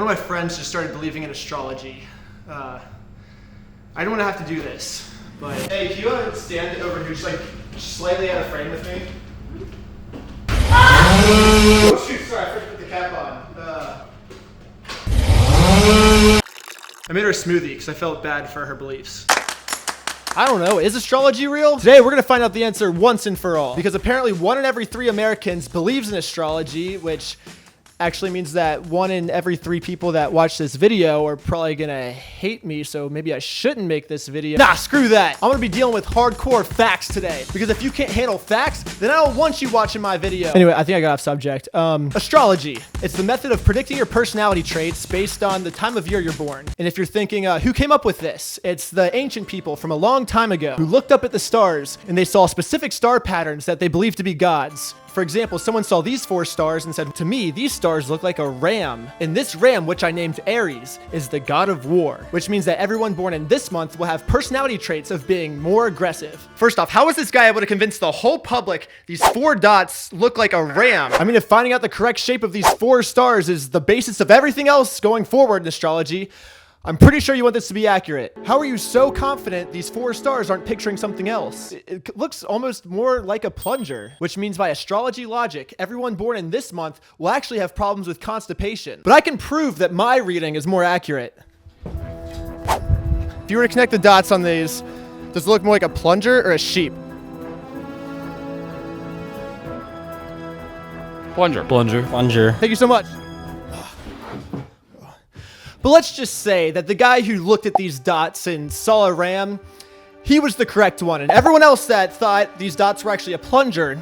One of my friends just started believing in astrology. I don't want to have to do this, but hey, can you stand over here just like slightly out of frame with me? Oh shoot, sorry, I forgot to put the cap on. I made her a smoothie because I felt bad for her beliefs. I don't know, is astrology real? Today we're gonna find out the answer once and for all, because apparently 1 in every 3 Americans believes in astrology, which actually means that 1 in every 3 people that watch this video are probably gonna hate me, so maybe I shouldn't make this video. Nah, screw that. I'm gonna be dealing with hardcore facts today, because if you can't handle facts, then I don't want you watching my video. Anyway, I think I got off subject. Astrology. It's the method of predicting your personality traits based on the time of year you're born. And if you're thinking, who came up with this? It's the ancient people from a long time ago who looked up at the stars and they saw specific star patterns that they believed to be gods. For example, someone saw these 4 stars and said, to me, these stars look like a ram. And this ram, which I named Aries, is the god of war, which means that everyone born in this month will have personality traits of being more aggressive. First off, how was this guy able to convince the whole public these 4 dots look like a ram? I mean, if finding out the correct shape of these 4 stars is the basis of everything else going forward in astrology, I'm pretty sure you want this to be accurate. How are you so confident these 4 stars aren't picturing something else? It looks almost more like a plunger, which means by astrology logic, everyone born in this month will actually have problems with constipation. But I can prove that my reading is more accurate. If you were to connect the dots on these, does it look more like a plunger or a sheep? Plunger. Plunger. Plunger. Thank you so much. But let's just say that the guy who looked at these dots and saw a ram, he was the correct one. And everyone else that thought these dots were actually a plunger,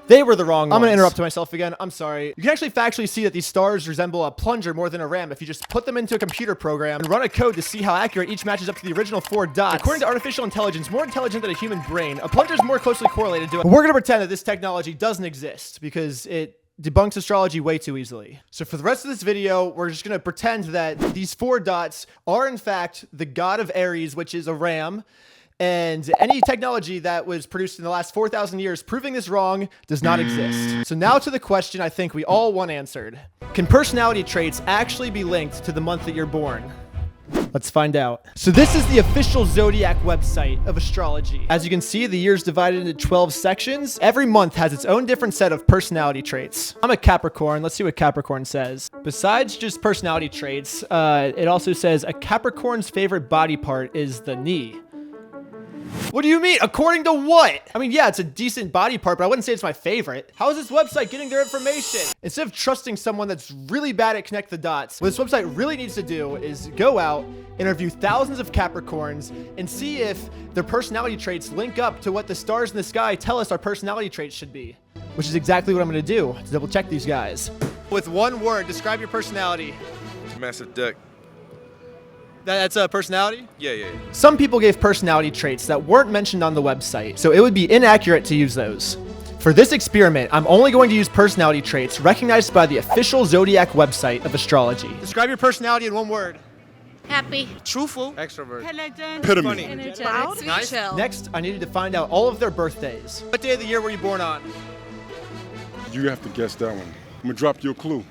they were the wrong ones. I'm going to interrupt myself again. I'm sorry. You can actually factually see that these stars resemble a plunger more than a ram if you just put them into a computer program and run a code to see how accurate each matches up to the original 4 dots. According to artificial intelligence, more intelligent than a human brain, a plunger is more closely correlated to it. But we're going to pretend that this technology doesn't exist because it debunks astrology way too easily. So for the rest of this video, we're just going to pretend that these 4 dots are in fact the god of Aries, which is a ram, and any technology that was produced in the last 4,000 years proving this wrong does not exist. So now to the question I think we all want answered. Can personality traits actually be linked to the month that you're born? Let's find out. So this is the official Zodiac website of astrology. As you can see, the year's divided into 12 sections. Every month has its own different set of personality traits. I'm a Capricorn. Let's see what Capricorn says. Besides just personality traits, it also says a Capricorn's favorite body part is the knee. What do you mean? According to what? I mean, yeah, it's a decent body part, but I wouldn't say it's my favorite. How is this website getting their information? Instead of trusting someone that's really bad at connect the dots, what this website really needs to do is go out, interview thousands of Capricorns, and see if their personality traits link up to what the stars in the sky tell us our personality traits should be. Which is exactly what I'm gonna do to double check these guys. With 1 word, describe your personality. Massive dick. That's a personality? Yeah. Some people gave personality traits that weren't mentioned on the website, so it would be inaccurate to use those. For this experiment, I'm only going to use personality traits recognized by the official Zodiac website of astrology. Describe your personality in 1 word. Happy. Truthful. Extrovert. Intelligent. Epitome. Energetic. Sweet Nice. chill. Next, I needed to find out all of their birthdays. What day of the year were you born on? You have to guess that one. I'm gonna drop you a clue.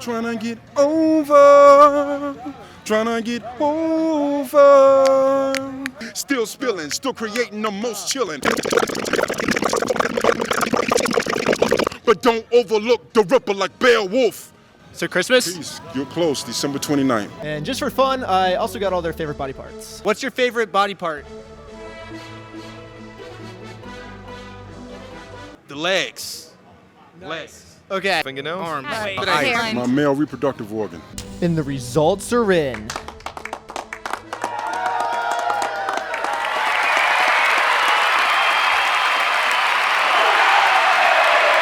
Trying to get over. Trying to get over. Still spilling, still creating the most chilling. But don't overlook the ripple like Beowulf. So Christmas? Peace. You're close, December 29th. And just for fun, I also got all their favorite body parts. What's your favorite body part? The legs. Nice. Legs. Okay. Fingernails. Arms. Hair. My male reproductive organ. And the results are in.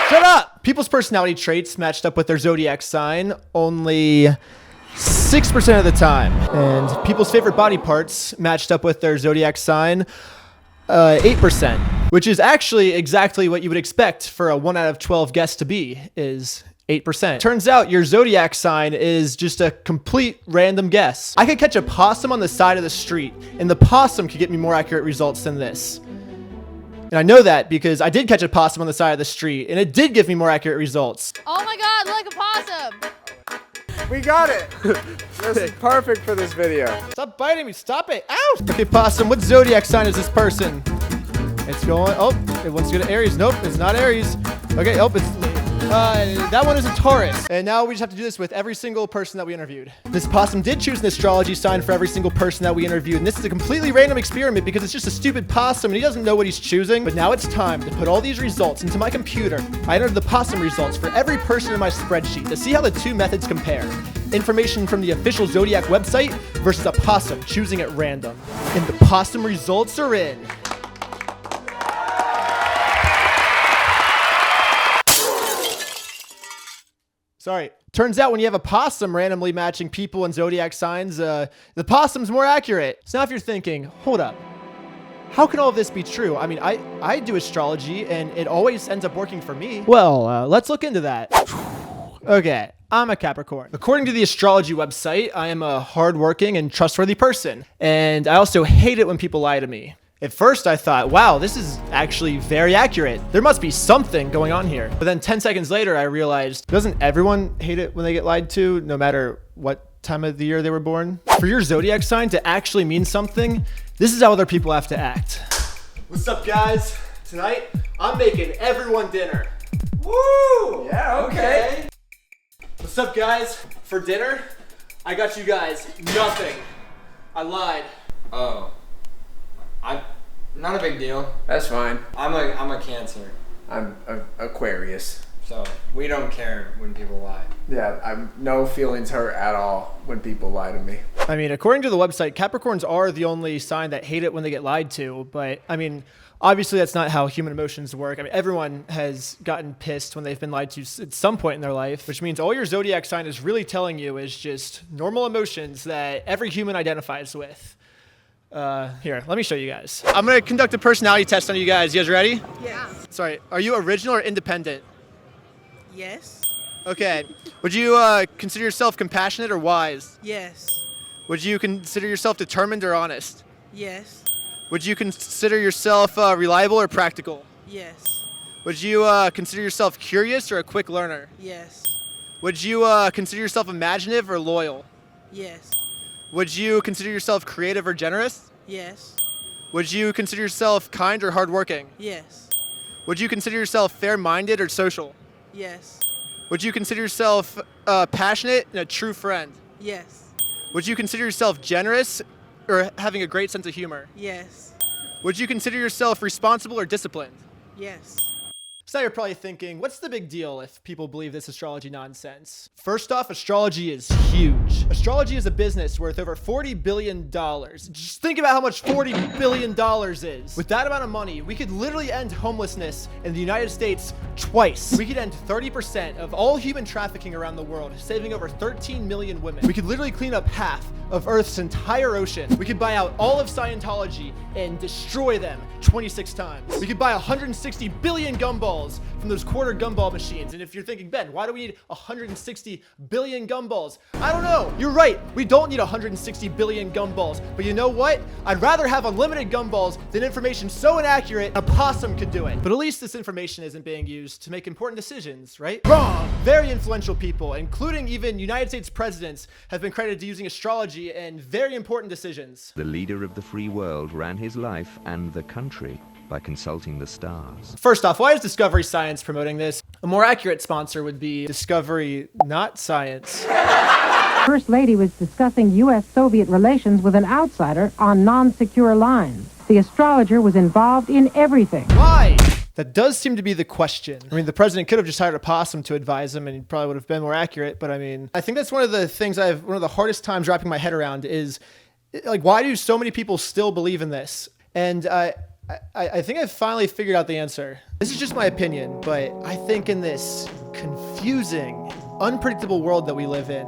Shut up! People's personality traits matched up with their zodiac sign only 6% of the time. And people's favorite body parts matched up with their zodiac sign 8%, which is actually exactly what you would expect for a 1 out of 12 guess to be, is 8%. Turns out your zodiac sign is just a complete random guess. I could catch a possum on the side of the street, and the possum could get me more accurate results than this. And I know that because I did catch a possum on the side of the street, and it did give me more accurate results. Oh my God, like a possum. We got it. This is perfect for this video. Stop biting me. Stop it. Ow. Okay, Possum, what zodiac sign is this person? It's going. Oh, it wants to go to Aries. Nope, it's not Aries. Okay, oh, it's. That one is a Taurus. And now we just have to do this with every single person that we interviewed. This Possum did choose an astrology sign for every single person that we interviewed. And this is a completely random experiment because it's just a stupid Possum and he doesn't know what he's choosing. But now it's time to put all these results into my computer. I entered the Possum results for every person in my spreadsheet to see how the two methods compare. Information from the official Zodiac website versus a Possum choosing at random. And the Possum results are in. Sorry. Turns out when you have a possum randomly matching people and zodiac signs, the possum's more accurate. So now if you're thinking, hold up, how can all of this be true? I mean, I do astrology and it always ends up working for me. Well, let's look into that. Okay, I'm a Capricorn. According to the astrology website, I am a hardworking and trustworthy person. And I also hate it when people lie to me. At first, I thought, wow, this is actually very accurate. There must be something going on here. But then 10 seconds later, I realized, doesn't everyone hate it when they get lied to, no matter what time of the year they were born? For your zodiac sign to actually mean something, this is how other people have to act. What's up, guys? Tonight, I'm making everyone dinner. Woo! Yeah, okay. What's up, guys? For dinner, I got you guys nothing. I lied. Oh. Not a big deal. That's fine. I'm a Cancer, I'm Aquarius. so we don't care when people lie. Yeah, I'm no feelings hurt at all when people lie to me. I mean, according to the website, Capricorns are the only sign that hate it when they get lied to. But I mean, obviously that's not how human emotions work. I mean, everyone has gotten pissed when they've been lied to at some point in their life, which means all your zodiac sign is really telling you is just normal emotions that every human identifies with. Here, let me show you guys. I'm gonna conduct a personality test on you guys. You guys ready? Yeah. Sorry, are you original or independent? Yes. Okay. Would you consider yourself compassionate or wise? Yes. Would you consider yourself determined or honest? Yes. Would you consider yourself reliable or practical? Yes. Would you consider yourself curious or a quick learner? Yes. Would you consider yourself imaginative or loyal? Yes. Would you consider yourself creative or generous? Yes. Would you consider yourself kind or hardworking? Yes. Would you consider yourself fair-minded or social? Yes. Would you consider yourself passionate and a true friend? Yes. Would you consider yourself generous or having a great sense of humor? Yes. Would you consider yourself responsible or disciplined? Yes. So now you're probably thinking, what's the big deal if people believe this astrology nonsense? First off, astrology is huge. Astrology is a business worth over $40 billion. Just think about how much $40 billion is. With that amount of money, we could literally end homelessness in the United States twice. We could end 30% of all human trafficking around the world, saving over 13 million women. We could literally clean up half of Earth's entire ocean. We could buy out all of Scientology and destroy them 26 times. We could buy 160 billion gumballs from those quarter gumball machines. And if you're thinking, Ben, why do we need 160 billion gumballs? I don't know. You're right. We don't need 160 billion gumballs. But you know what? I'd rather have unlimited gumballs than information so inaccurate a possum could do it. But at least this information isn't being used to make important decisions, right? Wrong. Very influential people, including even United States presidents, have been credited to using astrology in very important decisions. The leader of the free world ran his life and the country by consulting the stars. First off, why is Discovery Science promoting this? A more accurate sponsor would be Discovery Not Science. First Lady was discussing U.S.-Soviet relations with an outsider on non-secure lines. The astrologer was involved in everything. Why? That does seem to be the question. I mean, the president could have just hired a possum to advise him and he probably would have been more accurate. But I mean, I think that's one of the things one of the hardest times wrapping my head around is, like, why do so many people still believe in this? And I think I've finally figured out the answer. This is just my opinion, but I think in this confusing, unpredictable world that we live in,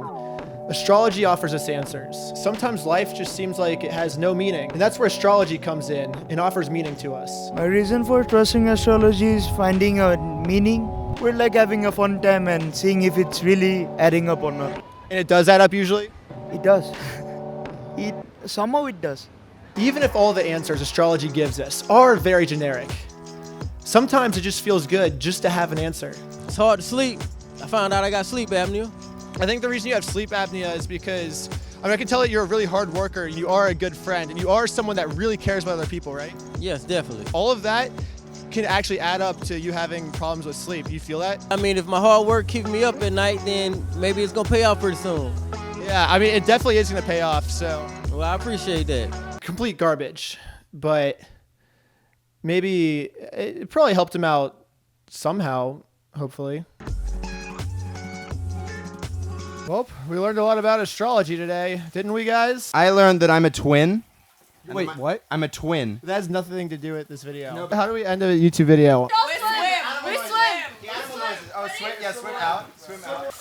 astrology offers us answers. Sometimes life just seems like it has no meaning, and that's where astrology comes in and offers meaning to us. My reason for trusting astrology is finding a meaning. We're like having a fun time and seeing if it's really adding up or not. And it does add up usually? It does. Somehow it does. Even if all the answers astrology gives us are very generic, sometimes it just feels good just to have an answer. It's hard to sleep. I found out I got sleep apnea. I think the reason you have sleep apnea is because, I mean, I can tell that you're a really hard worker, you are a good friend, and you are someone that really cares about other people, right? Yes, definitely. All of that can actually add up to you having problems with sleep. Do you feel that? I mean, if my hard work keeps me up at night, then maybe it's gonna pay off pretty soon. Yeah, I mean, it definitely is gonna pay off, so. Well, I appreciate that. Complete garbage, but maybe it probably helped him out somehow, hopefully. Well, we learned a lot about astrology today, didn't we, guys? I learned that I'm a twin. Wait, what? I'm a twin. That has nothing to do with this video. No, how do we end a YouTube video? We swim. Oh, swim. Yeah, swim out. Swim out.